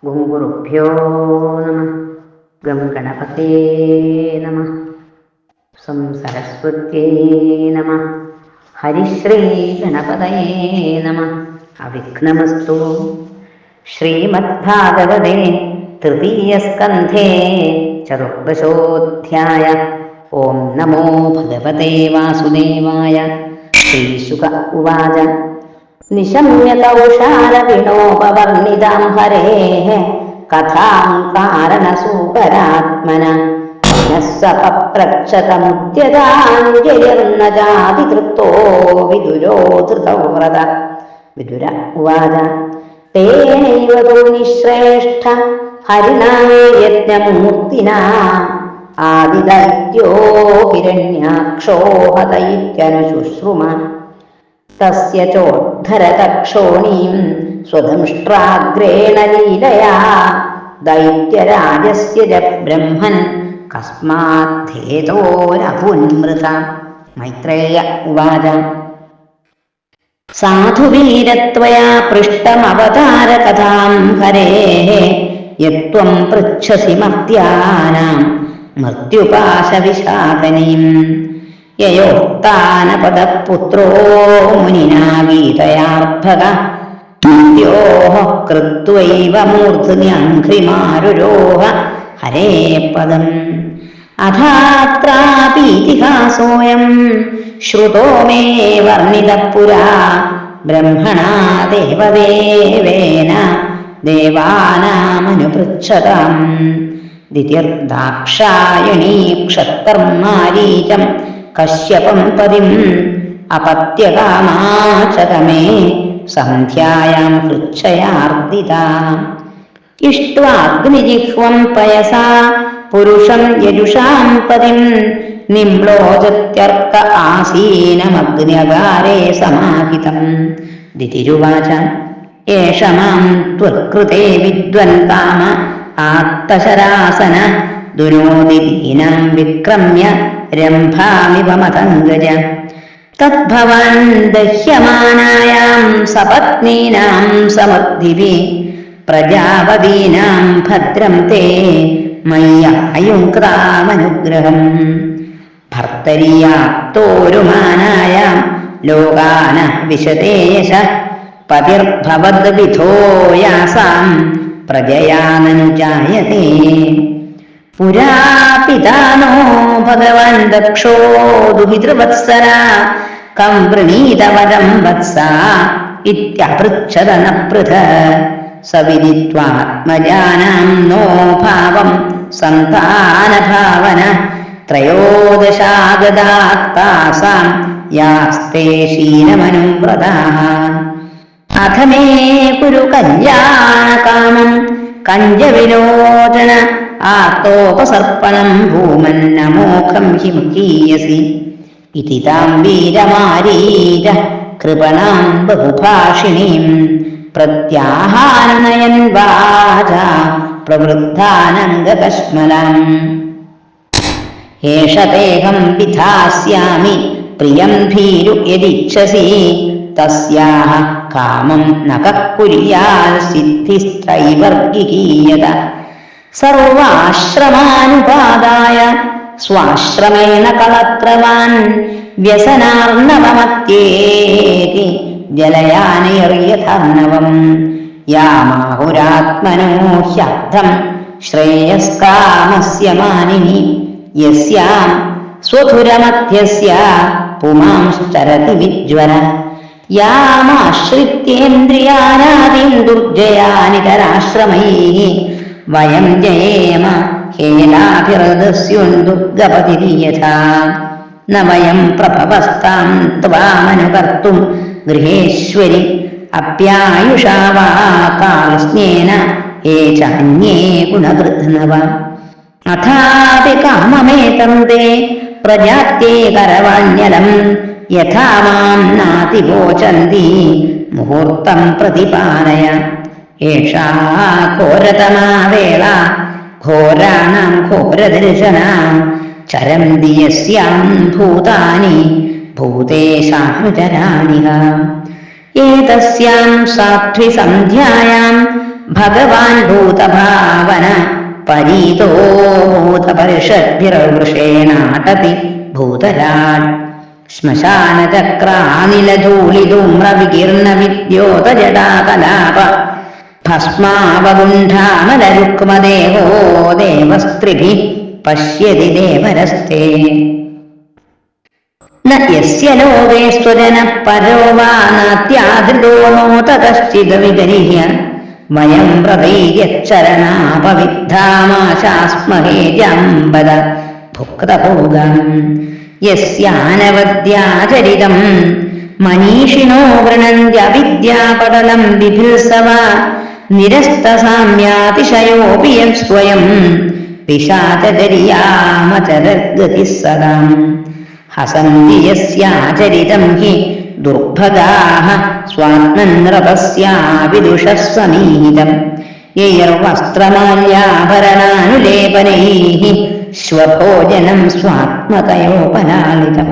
ഗുരുഭ്യോ നമ. ഗം ഗണപതേ നമ. സം സരസ്വത്യേ നമ. ഹരിശ്രീ ഗണപതയേ നമ. അവിഘ്നമസ്തു. ശ്രീമദ്ഭാഗവതേ തൃതീയസ്കന്ധേ ചതുർദശോധ്യായ. ഓം നമോ ഭഗവതേ വാസുദേവായ. ശ്രീശുക ഉവാച. നിശമ്യകൗശാലവിനോപവർണിതാം ഹരേഃ കഥാം കാരണസൂകരാത്മന മനസ്സപപ്രക്ഷതമുദ്യതാഞ്ജലിർന ജാതികൃത്തോ വിദുരോ ധൃതവ്രത. വിദുര ഉവാച. തേനൈവ തോ നിശ്രേഷ്ഠ ഹരിണാ യജ്ഞമൂർത്തിനാ ആദിദൈത്യോ ഹിരണ്യാക്ഷോ ഹത ഇത്യനുശുശ്രുമ. തസ്യ ചോദ്ധരതക്ഷോണീം സ്വദംഷ്ട്രാഗ്രേണ ലീലയാ ദൈത്യരാജസ്യ ബ്രഹ്മൻ കസ്മാദ്ധേതോരഭുന്മൃത. മൈത്രേയ ഉവാച. സാധുവീരത്വയാ പൃഷ്ടമവതാരകഥാം ഹരേഃ യത്വം പൃച്ഛസി മർത്യാനാം മർത്യുപാശവിഷാദനീം. യയോക്താനപദപുത്രോ മുനിനാ ഗീതയാർഭക മർത്യോഃ കൃത്വൈവ മൂർധ്ന്യഘ്രിമാരുരോഹ ഹരേ പദം. അഥാത്രാപീതിഹാസോയം ശ്രുതോ മേ വർണ്ണിതഃ പുരാ ബ്രഹ്മണാ ദേവദേവേന ദേവാനാമനുപൃച്ഛതാം. ദിതിർദാക്ഷായണീ ക്ഷത്തർമാരീചം കശ്യപം പതിം അപത്യകാമാചതമേ സന്ധ്യായാം ഹൃച്ഛയാർദിതാ. ഇഷ്ട്വാഗ്നിജിഹ്വം പയസാ പുരുഷം യജുഷാം പതിം നിമ്ലോചത്യർക്ക ആസീനമഗ്ന്യകാരേ സമാഹിതം. ദിതിരുവാച. ഏഷ മാം ത്വത്കൃതേ വിദ്വൻ കാമ ആത്തശരാസന ദുനോദിദീനാം വിക്രമ്യ രംഭാമിവ മതംഗജ. തദ്ഭവാൻ ദഹ്യമാനായാം സപത്നീനാം സമൃദ്ധിഭിഃ പ്രജാപതീനാം ഭദ്രം തേ മയ്യായുങ്ക്രാമനുഗ്രഹം. ഭർത്തരീയാപ്തോരുമാനായാം ലോകാന വിശതേ യശഃ പതിർഭവദ്വിധോ യാസാം പ്രജയാനനു ജായതേ. പുരാ പിതാനോ ഭഗവാൻ ദക്ഷോ ദുഹിതൃവത്സര കം വൃണീതവരം വത്സ ഇത്യപൃച്ഛദനപൃഥ. സവിദിത്വാത്മജാനാം നോ ഭാവം സന്താനഭാവന ത്രയോദശാഗതാസ്താസാം യാസ്തേ ശീലമനുവ്രതാഃ. അഥ മേ കുരു കല്യാണകാമം കഞ്ചവിലോചന ആത്തോപസർപ്പണം ഭൂമന്നമോഖം ഹി മുഖീയസി. ഇതി താം വീരമാരീര കൃപണാം ബഹുഭാഷിണീം പ്രത്യാഹാനയൻ വാചാ പ്രവൃദ്ധാനംഗകശ്മലം. ഏഷ തേഹം വിധാസ്യാമി പ്രിയം ഭീരു യദിച്ഛസി തസ്യാഹ കാമം നഖഃ കുര്യാൽ സിദ്ധിസ്ത്രൈവർഗികീയത. സർവാശ്രമാനുപാദായ സ്വാശ്രമേണ കളത്രവാൻ വ്യസനാർണവമത്യേതി ജലയാനൈർയഥാർണവം. യാമാഹുരാത്മനോ ഹ്യർത്ഥം ശ്രേയസ്കാമസ്യ മാനിനി യസ്യാം സ്വധുരമധ്യസ്യ പുമാംശ്ചരതി വിജ്വര. യാമാശ്രിത്യേന്ദ്രിയാനാദീൻ ദുർജയാനിതരാശ്രമൈഃ വയം ജയേമ ഹേലാഭിർദസ്യുർദുർഗപതിര്യഥാ. ന വയം പ്രഭവസ്താം ത്വാമനുകർത്തും ഗൃഹേശ്വരി അപ്യായുഷാ വാ കാൽസ്നേന യേ ചാന്യേ ഗുണകൃത്നവ. അഥാപി കാമമേതം തേ പ്രജാത്യേ കരവാണ്യലം യഥാ മാം നാതിവോചന്തി മുഹൂർത്തം പ്രതിപാലയ. ഏഷാ ഘോരതമാ വേള ഘോരാണാം ഘോരദർശനാം ചരന്തി യസ്യാം ഭൂതാനി ഭൂതേഷാനുചരാണിഹ. ഏതസ്യാം സാധ്വി സന്ധ്യായാം ഭഗവാൻ ഭൂതഭാവന പരീതോ ഭൂതപരിഷദ്ഭിർവൃഷേണാടതി ഭൂതരാട് ശ്മശാനചക്രാനിലധൂളിധൂമ്രവികീർണ വിദ്യോതജടാകലാപ ഭസ്മാവഗുണ്ഠാമലരുക്മദേഹോ ദേവസ്ത്രിഭിഃ പശ്യതി ദേവരസ്തേ ന യസ്യ ലോകേ സ്വജനഃ പരോ വാ നാത്യാധൃതോ നോ തതശ്ചിദ വിഗരിഹ്യ വയം പ്രതൈര്യച്ചരണാപവിദ്ധാമാശാസ്മഹേ ജാമ്പദ ഭുക്തഭോഗം യസ്യാനവദ്യാചരിതം മനീഷിണോ ഗൃണന്ത്യവിദ്യാപടലം ബിഭിൽസവ നിരസ്തസാമ്യാതിശയോപി യസ്വയം പിശാചചര്യാമചരദ്ഗതിഃ സദാ ഹസന്തി യസ്യാചരിതം ഹി ദുർഭഗാഃ സ്വാത്മനൃപസ്യാവിദുഷഃ സമീതം യൈർവസ്ത്രമാല്യാഭരണാനുലേപനൈഃ ശ്വഭോജനം സ്വാത്മതയോപലാളിതം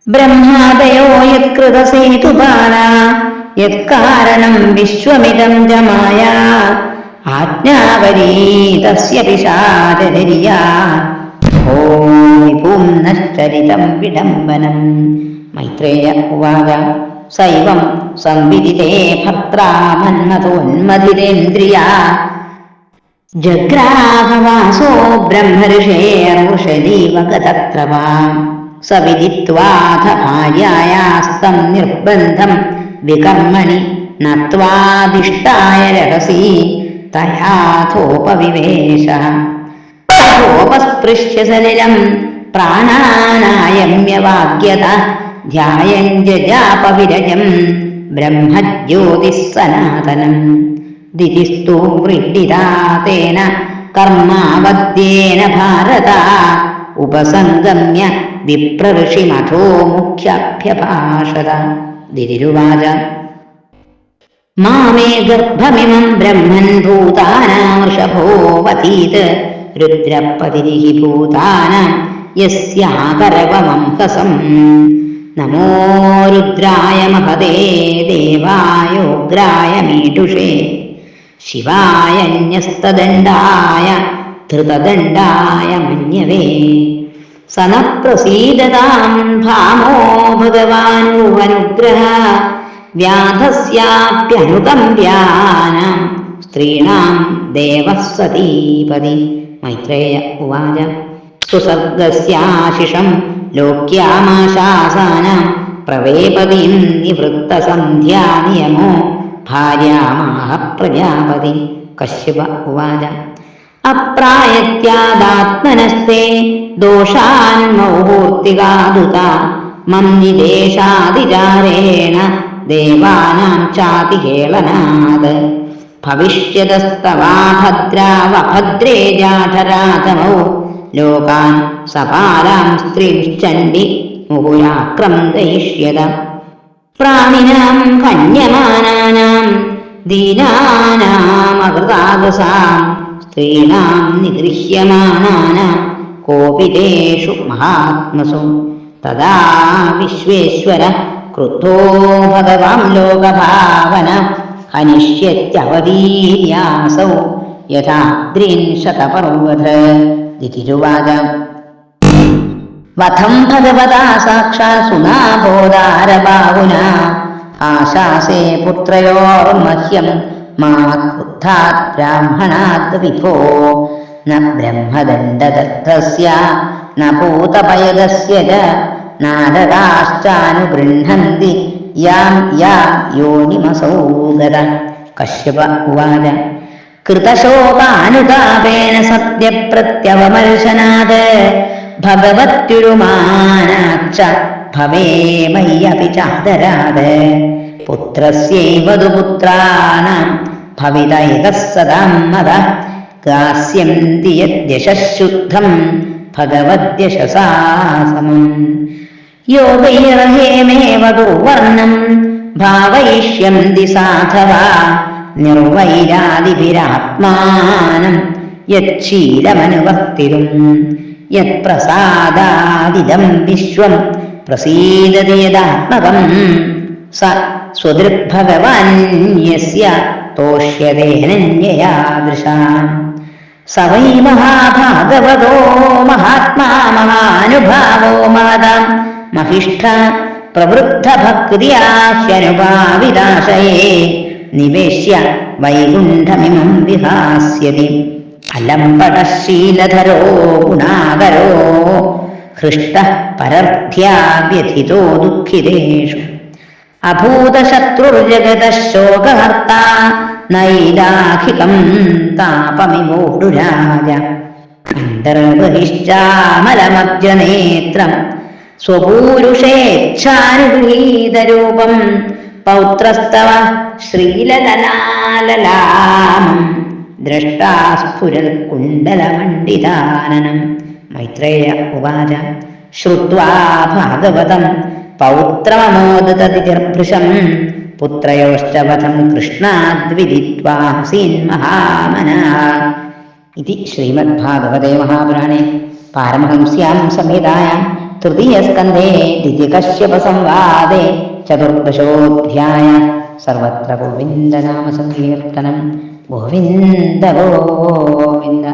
ബ്രഹ്മാദയോ യത്കൃതസേതുപാലാ യത്കാരണം വിശ്വമിദം ച മായാ ആജ്ഞാവരീ തസ്യ പിശാചചര്യാ ഓം വിഭൂംനശ്ചരിതം വിഡംബനം. മൈത്രേയ ഉവാച സൈവം സംവിദിതേ ഭർത്രാ മന്മഥോന്മഥിതേന്ദ്രിയാ ജഗ്രാഹവാസോ ബ്രഹ്മർഷേർവൃഷദീവ ഗതത്രവാ സ വിദിത്വാഥ ഭാര്യായാസ്തം നിർബന്ധം വികർമ്മണി നത്വാദിഷ്ടായ രഹസി തയാഥോപവിവേശഃ തഥോപസ്പൃശ്യ സലിലം പ്രാണാനായമ്യവാഗ്യത ധ്യായൻ ജജാപവിരജം ബ്രഹ്മജ്യോതിഃ സനാതനം ദിതിസ്തു വൃഡിതാ തേന കർമാവദ്യേന ഭാരത ഉപസംഗമ്യ വിപ്രഋഷിമഥോ മുഖ്യാഭ്യഭാഷത. ദിതിരുവാച മാമേ ഗർഭമിമം ബ്രഹ്മൻ ഭൂതാനാമൃഷഭോവതീത് രുദ്രപതിരിഹി ഭൂതാനാം യസ്യാകരവമംഹസം നമോ രുദ്രായ മഹതേ ദേവായോഗ്രായ മീഡുഷേ ശിവായന്യസ്തദണ്ഡായ ധൃതദണ്ഡായ മന്യവേ സന പ്രസീദതാം ഭാമോ ഭഗവാൻ അനുഗ്രഹ വ്യാധസ്യാപ്യനുകമ്പ്യാനാം സ്ത്രീണാം ദേവഃ സതീപതി. മൈത്രേയ ഉവാച സുസർഗസ്യാശിഷം ലോക്യാമാശാസാനാം പ്രവേപതീം നിവൃത്തസന്ധ്യാനിയമോ ഭാര്യാമാഹ പ്രജാപതി. കശ്യപ ഉവാച അപ്രായത്യാദാത്മനസ്തേ ദോഷാൻ മൗഹൂർത്തികാദുത മം നിദേശാതിചാരേണ ദേവാനാം ചാതിഹേളനാത് ഭവിഷ്യതസ്തവാ ഭദ്രാവഭദ്രേ ജാഠരാതമൗ ലോകാൻ സപാലാം സ്ത്രീശ്ചണ്ഡി മുഹുരാക്രന്ദയിഷ്യത പ്രാണിനാം ഹന്യമാനാനാം ദീനാനാമകൃതാഗസാം സ്ത്രീണാം നിഗൃഹ്യമാനാനാം കോപിതേഷു മഹാത്മസു തദാ വിശ്വേശ്വര ക്രുദ്ധോ ഭഗവാൻ ലോകഭാവന ഹനിഷ്യത്യവതീര്യാസൗ യഥാദ്രീൻ ശതപർവ്വത. ദിതിരുവാച വധം ഭഗവതാ സാക്ഷാത് സുനാഭോദാരബാഹുനാ ആശാസേ പുത്രയോർമഹ്യം മാ ക്രുദ്ധാത് ബ്രാഹ്മണാത് വിഭോ ന ബ്രഹ്മദണ്ഡദത്തസ്യ ന ഭൂതപയദസ്യ ച നാരകാശ്ചാനുഗൃഹന്തി യാം യാം യോനിമസൗ ഗത. കശ്യപ ഉവാച കൃതശോകാനുതാപേന സത്യപ്രത്യവമർശനാത് ഭഗവത്യുരുമാനാച്ച ഭവേ മയ്യപി ചാദരാത് പുത്രസ്യൈവ ദുപുത്രാണാം ഭവിതൈകഃ സദാം മദഃ ഗാസ്യന്തി യദ്യശഃശുദ്ധം ഭഗവദ്യശസാ സമം യോഗൈർഹേമേവ ദുർവർണം ഭാവയിഷ്യന്തി സാധവാ നിർവൈരാദിഭിരാത്മാനം യച്ഛീലമനുവർത്തിരും യത്പ്രസാദാദിദം വിശ്വം പ്രസീദതി യദാത്മകം സ സ്വദൃഗ്ഭഗവാൻ യസ്യ തോഷ്യതേനന്യയാദൃശാം. സ വൈ മഹാഭാഗവതോ മഹാത്മാ മഹാനുഭാവോ മഹതാം മഹിഷ്ഠ പ്രവൃദ്ധഭക്തിയാ ഹ്യനുഭാവിതാശയേ നിവേശ്യ വൈകുണ്ഠമിമം വിഹാസ്യതി. അലംപടശീലധരോ ഗുണാകരോ ഹൃഷ്ടഃ പരർഥ്യാ വ്യഥിതോ ദുഃഖിതേഷു. അഭൂതശത്രുർജഗതഃ ശോകഹർത്താ നൈലാഖികം താപമിവോടുരാജ. അന്തർബഹിശ്ചാമലമബ്ജനേത്രം സ്വപൂരുഷേച്ഛാനുഗൃഹീതരൂപം പൗത്രസ്തവ ശ്രീലലനാലലാമം ദ്രഷ്ടാസ്ഫുരൽ കുണ്ഡലമണ്ഡിതാനനം. മൈത്രേയ ഉവാച ശ്രുത്വാ ഭാഗവതം പൗത്രമമോദതതിർഭൃശം പുത്രയോശ്ച വധം കൃഷ്ണാദ്വിദിത്വാ ഹസീന്മഹാമനാഃ. ഇതി ശ്രീമദ്ഭാഗവതേ മഹാപുരാണേ പാരമഹംസ്യാം സംഹിതായാം തൃതീയസ്കന്ധേ ദിതികശ്യപസംവാദേ ചതുർദശോऽധ്യായഃ. സർവത്ര ഗോവിന്ദനാമസങ്കീർത്തനം. ഗോവിന്ദ ഗോവിന്ദ.